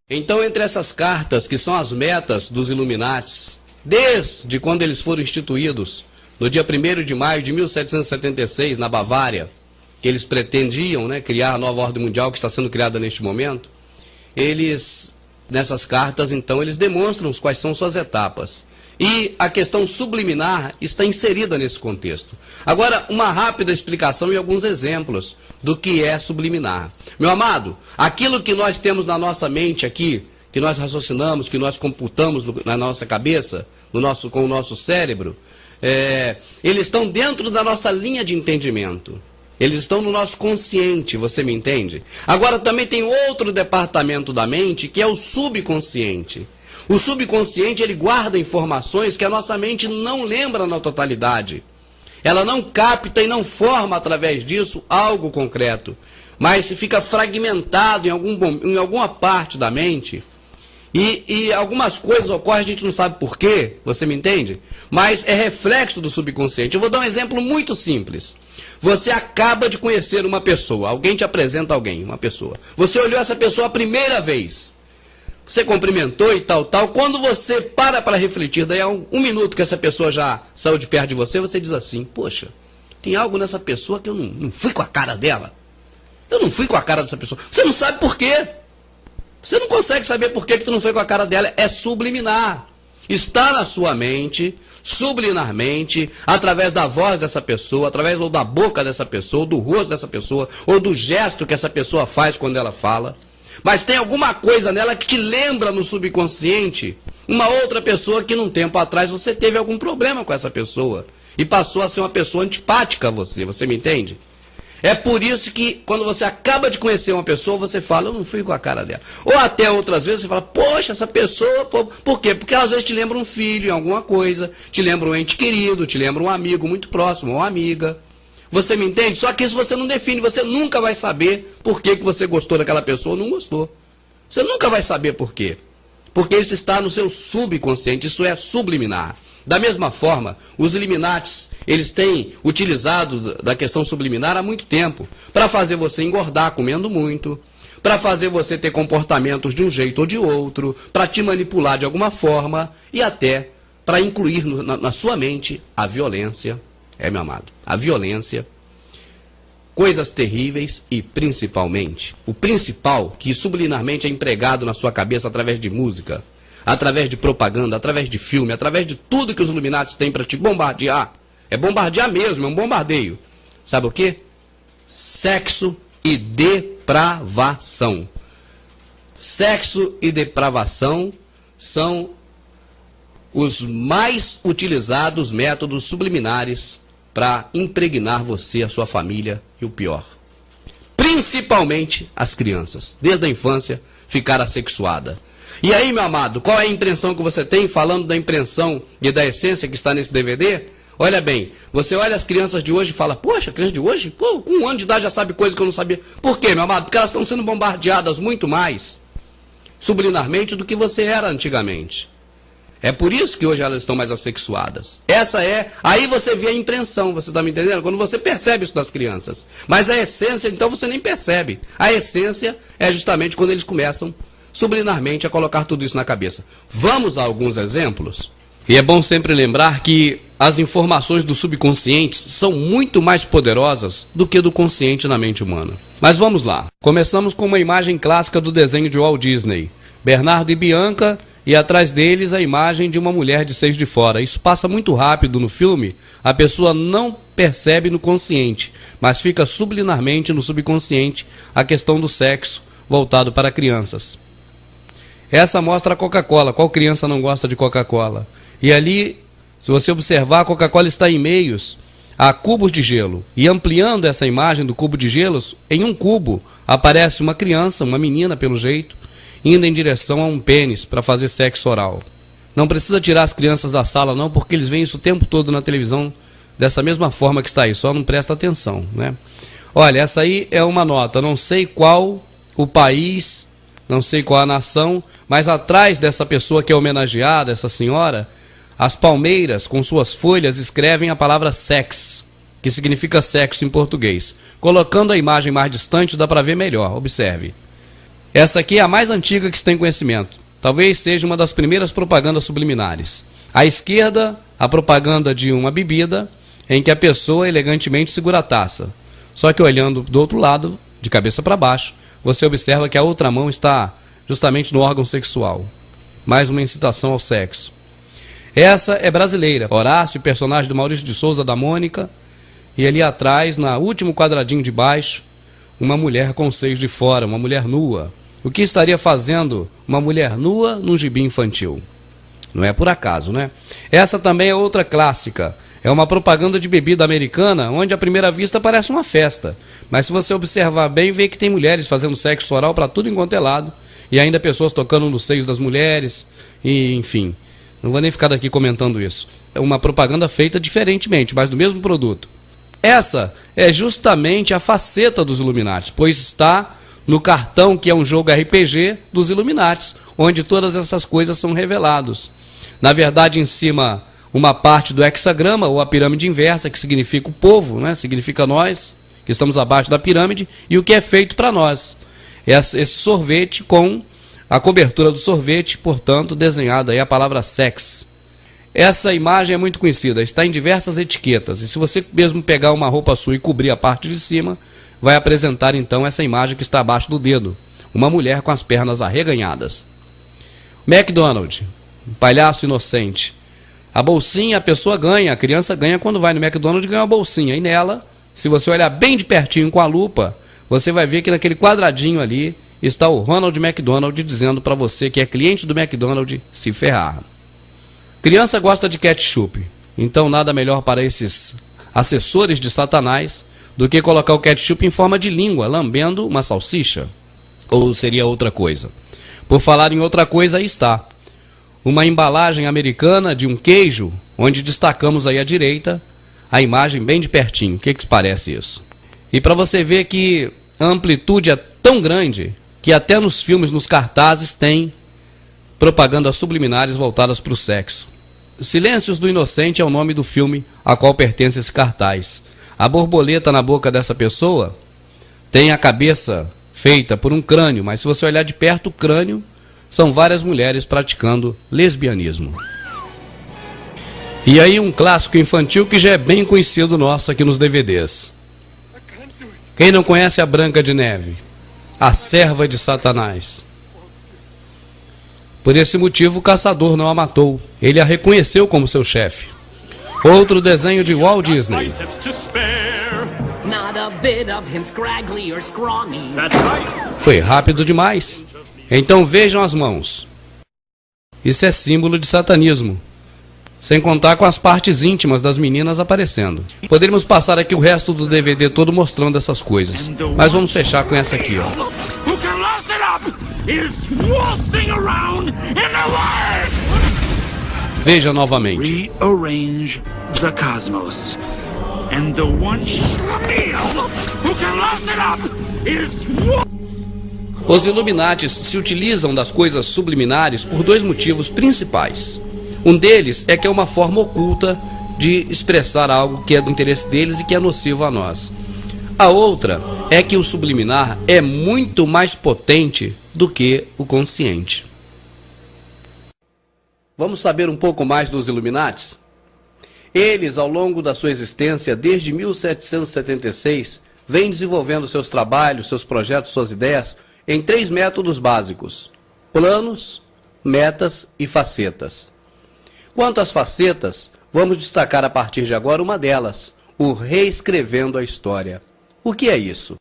Então, entre essas cartas, que são as metas dos Illuminatis, desde quando eles foram instituídos, no dia 1º de maio de 1776, na Bavária, que eles pretendiam, criar a nova ordem mundial que está sendo criada neste momento, eles, nessas cartas, então, eles demonstram quais são suas etapas. E a questão subliminar está inserida nesse contexto. Agora, uma rápida explicação e alguns exemplos do que é subliminar. Meu amado, aquilo que nós temos na nossa mente aqui, que nós raciocinamos, que nós computamos na nossa cabeça, com o nosso cérebro, eles estão dentro da nossa linha de entendimento. Eles estão no nosso consciente, você me entende? Agora, também tem outro departamento da mente, que é o subconsciente. O subconsciente, ele guarda informações que a nossa mente não lembra na totalidade. Ela não capta e não forma, através disso, algo concreto. Mas fica fragmentado em alguma parte da mente. E algumas coisas ocorrem, a gente não sabe por quê, você me entende? Mas é reflexo do subconsciente. Eu vou dar um exemplo muito simples. Você acaba de conhecer uma pessoa, alguém te apresenta alguém, uma pessoa. Você olhou essa pessoa a primeira vez. Você cumprimentou e tal. Quando você para refletir, daí a um minuto que essa pessoa já saiu de perto de você, você diz assim, poxa, tem algo nessa pessoa que eu não fui com a cara dela. Eu não fui com a cara dessa pessoa. Você não sabe por quê. Você não consegue saber por que tu não foi com a cara dela. É subliminar. Está na sua mente, subliminarmente, através da voz dessa pessoa, através ou da boca dessa pessoa, ou do rosto dessa pessoa, ou do gesto que essa pessoa faz quando ela fala. Mas tem alguma coisa nela que te lembra no subconsciente uma outra pessoa que num tempo atrás você teve algum problema com essa pessoa e passou a ser uma pessoa antipática a você, você me entende? É por isso que quando você acaba de conhecer uma pessoa, você fala, eu não fui com a cara dela. Ou até outras vezes você fala, poxa, essa pessoa, por quê? Porque às vezes te lembra um filho em alguma coisa, te lembra um ente querido, te lembra um amigo muito próximo, uma amiga. Você me entende? Só que isso você não define, você nunca vai saber por que você gostou daquela pessoa ou não gostou. Você nunca vai saber por quê. Porque isso está no seu subconsciente, isso é subliminar. Da mesma forma, os Illuminatis, eles têm utilizado da questão subliminar há muito tempo, para fazer você engordar comendo muito, para fazer você ter comportamentos de um jeito ou de outro, para te manipular de alguma forma e até para incluir na sua mente a violência. Meu amado, a violência, coisas terríveis e principalmente, o principal que subliminarmente é empregado na sua cabeça através de música, através de propaganda, através de filme, através de tudo que os Illuminatis têm para te bombardear. É bombardear mesmo, é um bombardeio. Sabe o quê? Sexo e depravação. Sexo e depravação são os mais utilizados métodos subliminares para impregnar você, a sua família e o pior. Principalmente as crianças, desde a infância, ficar assexuada. E aí, meu amado, qual é a impressão que você tem, falando da impressão e da essência que está nesse DVD? Olha bem, você olha as crianças de hoje e fala, poxa, a criança de hoje, com 1 ano de idade já sabe coisa que eu não sabia. Por quê, meu amado? Porque elas estão sendo bombardeadas muito mais subliminarmente do que você era antigamente. É por isso que hoje elas estão mais assexuadas. Aí você vê a impressão, você está me entendendo? Quando você percebe isso das crianças. Mas a essência, então, você nem percebe. A essência é justamente quando eles começam subliminarmente a colocar tudo isso na cabeça. Vamos a alguns exemplos? E é bom sempre lembrar que as informações do subconsciente são muito mais poderosas do que do consciente na mente humana. Mas vamos lá. Começamos com uma imagem clássica do desenho de Walt Disney. Bernardo e Bianca, e atrás deles a imagem de uma mulher de seios de fora. Isso passa muito rápido no filme, a pessoa não percebe no consciente, mas fica subliminarmente no subconsciente a questão do sexo voltado para crianças. Essa mostra a Coca-Cola. Qual criança não gosta de Coca-Cola? E ali, se você observar, a Coca-Cola está em meios a cubos de gelo. E ampliando essa imagem do cubo de gelos, em um cubo aparece uma criança, uma menina pelo jeito, indo em direção a um pênis para fazer sexo oral. Não precisa tirar as crianças da sala não, porque eles veem isso o tempo todo na televisão, dessa mesma forma que está aí, só não presta atenção, né? Olha, essa aí é uma nota, não sei qual o país, não sei qual a nação, mas atrás dessa pessoa que é homenageada, essa senhora, as palmeiras com suas folhas escrevem a palavra sex, que significa sexo em português. Colocando a imagem mais distante dá para ver melhor, observe. Essa aqui é a mais antiga que se tem conhecimento. Talvez seja uma das primeiras propagandas subliminares. À esquerda, a propaganda de uma bebida em que a pessoa elegantemente segura a taça. Só que olhando do outro lado, de cabeça para baixo, você observa que a outra mão está justamente no órgão sexual. Mais uma incitação ao sexo. Essa é brasileira. Horácio, personagem do Maurício de Souza, da Mônica. E ali atrás, no último quadradinho de baixo, uma mulher com os seios de fora, uma mulher nua. O que estaria fazendo uma mulher nua num gibi infantil? Não é por acaso, né? Essa também é outra clássica. É uma propaganda de bebida americana, onde à primeira vista parece uma festa. Mas se você observar bem, vê que tem mulheres fazendo sexo oral para tudo enquanto é lado. E ainda pessoas tocando nos seios das mulheres. E, enfim, não vou nem ficar daqui comentando isso. É uma propaganda feita diferentemente, mas do mesmo produto. Essa é justamente a faceta dos Illuminati, pois está no cartão, que é um jogo RPG dos Illuminati, onde todas essas coisas são reveladas. Na verdade, em cima, uma parte do hexagrama, ou a pirâmide inversa, que significa o povo, né? Significa nós, que estamos abaixo da pirâmide, e o que é feito para nós. Esse sorvete com a cobertura do sorvete, portanto, desenhada aí a palavra sex. Essa imagem é muito conhecida, está em diversas etiquetas, e se você mesmo pegar uma roupa sua e cobrir a parte de cima, vai apresentar então essa imagem que está abaixo do dedo, uma mulher com as pernas arreganhadas. McDonald's, um palhaço inocente. A bolsinha a pessoa ganha, a criança ganha quando vai no McDonald's e ganha uma bolsinha, e nela, se você olhar bem de pertinho com a lupa, você vai ver que naquele quadradinho ali está o Ronald McDonald dizendo para você que é cliente do McDonald's se ferrar. Criança gosta de ketchup, então nada melhor para esses assessores de Satanás do que colocar o ketchup em forma de língua, lambendo uma salsicha. Ou seria outra coisa. Por falar em outra coisa, aí está. Uma embalagem americana de um queijo, onde destacamos aí à direita a imagem bem de pertinho. O que parece isso? E para você ver que a amplitude é tão grande que até nos filmes, nos cartazes, tem propagandas subliminares voltadas para o sexo. Silêncios do Inocente é o nome do filme a qual pertence esse cartaz. A borboleta na boca dessa pessoa tem a cabeça feita por um crânio, mas se você olhar de perto, o crânio são várias mulheres praticando lesbianismo. E aí um clássico infantil que já é bem conhecido nosso aqui nos DVDs. Quem não conhece a Branca de Neve? A serva de Satanás. Por esse motivo o caçador não a matou. Ele a reconheceu como seu chefe. Outro desenho de Walt Disney. Foi rápido demais. Então vejam as mãos. Isso é símbolo de satanismo. Sem contar com as partes íntimas das meninas aparecendo. Poderíamos passar aqui o resto do DVD todo mostrando essas coisas. Mas vamos fechar com essa aqui, ó. Veja novamente. Rearrange the cosmos. And the one who can last it up is Os Illuminatis se utilizam das coisas subliminares por dois motivos principais. Um deles é que é uma forma oculta de expressar algo que é do interesse deles e que é nocivo a nós. A outra é que o subliminar é muito mais potente do que o consciente. Vamos saber um pouco mais dos Illuminatis? Eles, ao longo da sua existência, desde 1776, vêm desenvolvendo seus trabalhos, seus projetos, suas ideias em 3 métodos básicos: planos, metas e facetas. Quanto às facetas, vamos destacar a partir de agora uma delas, o reescrevendo a história. O que é isso?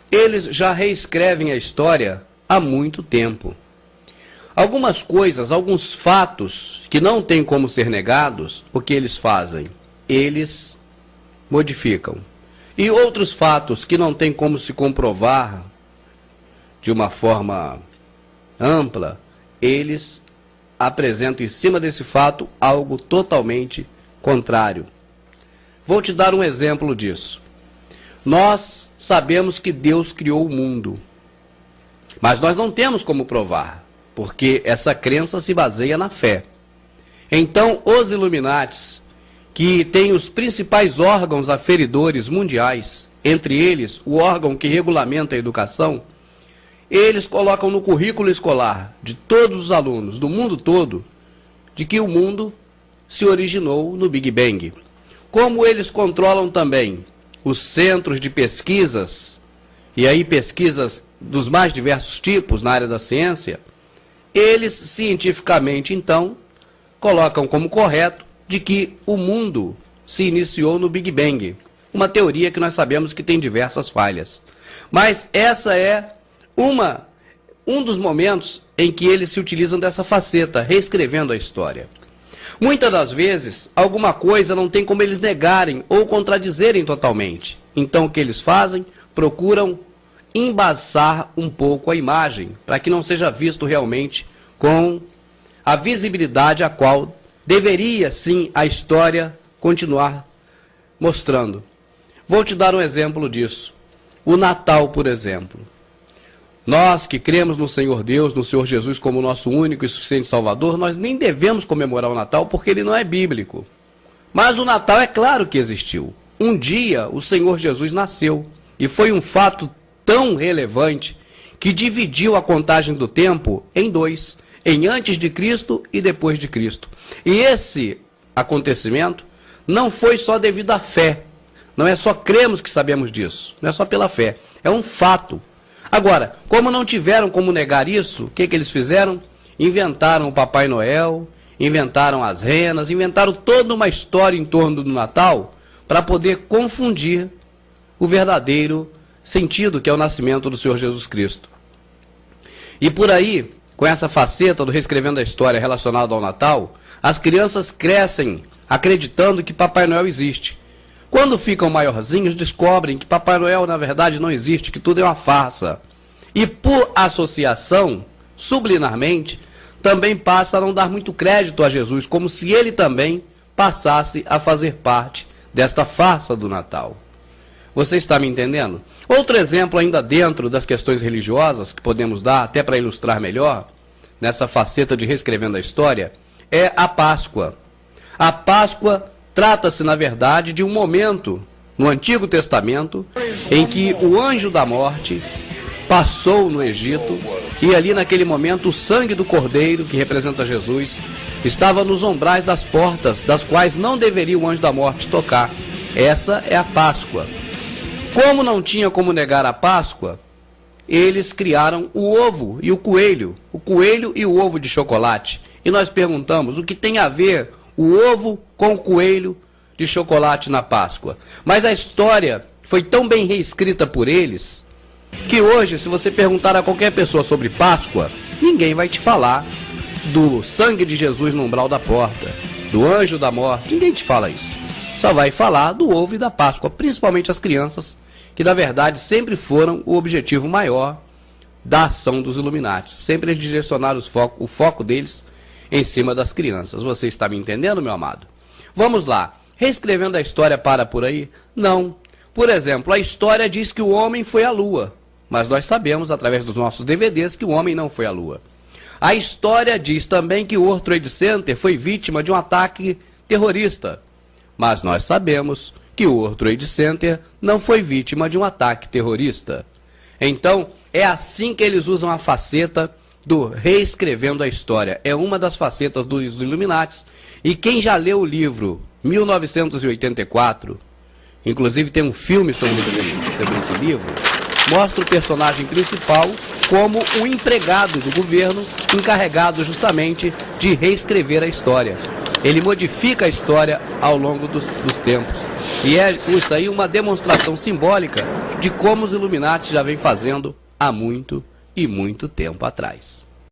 Eles já reescrevem a história há muito tempo. Algumas coisas, alguns fatos que não têm como ser negados, o que eles fazem? Eles modificam. E outros fatos que não têm como se comprovar de uma forma ampla, eles apresentam em cima desse fato algo totalmente contrário. Vou te dar um exemplo disso. Nós sabemos que Deus criou o mundo, mas nós não temos como provar, porque essa crença se baseia na fé. Então, os Illuminatis, que têm os principais órgãos aferidores mundiais, entre eles o órgão que regulamenta a educação, eles colocam no currículo escolar de todos os alunos do mundo todo de que o mundo se originou no Big Bang. Como eles controlam também os centros de pesquisas, e aí pesquisas dos mais diversos tipos na área da ciência, eles cientificamente, então, colocam como correto de que o mundo se iniciou no Big Bang. Uma teoria que nós sabemos que tem diversas falhas. Mas essa é um dos momentos em que eles se utilizam dessa faceta, reescrevendo a história. Muitas das vezes, alguma coisa não tem como eles negarem ou contradizerem totalmente. Então, o que eles fazem? Procuram embaçar um pouco a imagem, para que não seja visto realmente com a visibilidade a qual deveria, sim, a história continuar mostrando. Vou te dar um exemplo disso. O Natal, por exemplo. Nós que cremos no Senhor Deus, no Senhor Jesus como nosso único e suficiente Salvador, nós nem devemos comemorar o Natal porque ele não é bíblico. Mas o Natal é claro que existiu. Um dia o Senhor Jesus nasceu e foi um fato tão relevante que dividiu a contagem do tempo em dois, em antes de Cristo e depois de Cristo. E esse acontecimento não foi só devido à fé. Não é só cremos que sabemos disso. Não é só pela fé. É um fato. Agora, como não tiveram como negar isso, o que eles fizeram? Inventaram o Papai Noel, inventaram as renas, inventaram toda uma história em torno do Natal para poder confundir o verdadeiro sentido que é o nascimento do Senhor Jesus Cristo. E por aí, com essa faceta do reescrevendo a história relacionada ao Natal, as crianças crescem acreditando que Papai Noel existe. Quando ficam maiorzinhos, descobrem que Papai Noel, na verdade, não existe, que tudo é uma farsa. E, por associação, subliminarmente, também passa a não dar muito crédito a Jesus, como se ele também passasse a fazer parte desta farsa do Natal. Você está me entendendo? Outro exemplo ainda dentro das questões religiosas, que podemos dar até para ilustrar melhor, nessa faceta de reescrevendo a história, é a Páscoa. A Páscoa trata-se, na verdade, de um momento no Antigo Testamento em que o anjo da morte passou no Egito e ali naquele momento o sangue do cordeiro, que representa Jesus, estava nos umbrais das portas, das quais não deveria o anjo da morte tocar. Essa é a Páscoa. Como não tinha como negar a Páscoa, eles criaram o ovo e o coelho e o ovo de chocolate. E nós perguntamos, o que tem a ver o ovo com o coelho de chocolate na Páscoa? Mas a história foi tão bem reescrita por eles, que hoje, se você perguntar a qualquer pessoa sobre Páscoa, ninguém vai te falar do sangue de Jesus no umbral da porta, do anjo da morte, ninguém te fala isso. Só vai falar do ovo e da Páscoa, principalmente as crianças, que na verdade sempre foram o objetivo maior da ação dos Illuminati. Sempre eles direcionaram o foco deles em cima das crianças. Você está me entendendo, meu amado? Vamos lá. Reescrevendo a história para por aí? Não. Por exemplo, a história diz que o homem foi à Lua, mas nós sabemos, através dos nossos DVDs, que o homem não foi à Lua. A história diz também que o World Trade Center foi vítima de um ataque terrorista, mas nós sabemos que o World Trade Center não foi vítima de um ataque terrorista. Então, é assim que eles usam a faceta do reescrevendo a história. É uma das facetas dos Illuminati. E quem já leu o livro 1984, inclusive tem um filme sobre esse livro, mostra o personagem principal como um empregado do governo encarregado justamente de reescrever a história. Ele modifica a história ao longo dos tempos. E é isso aí uma demonstração simbólica de como os Illuminati já vem fazendo há muito e muito tempo atrás.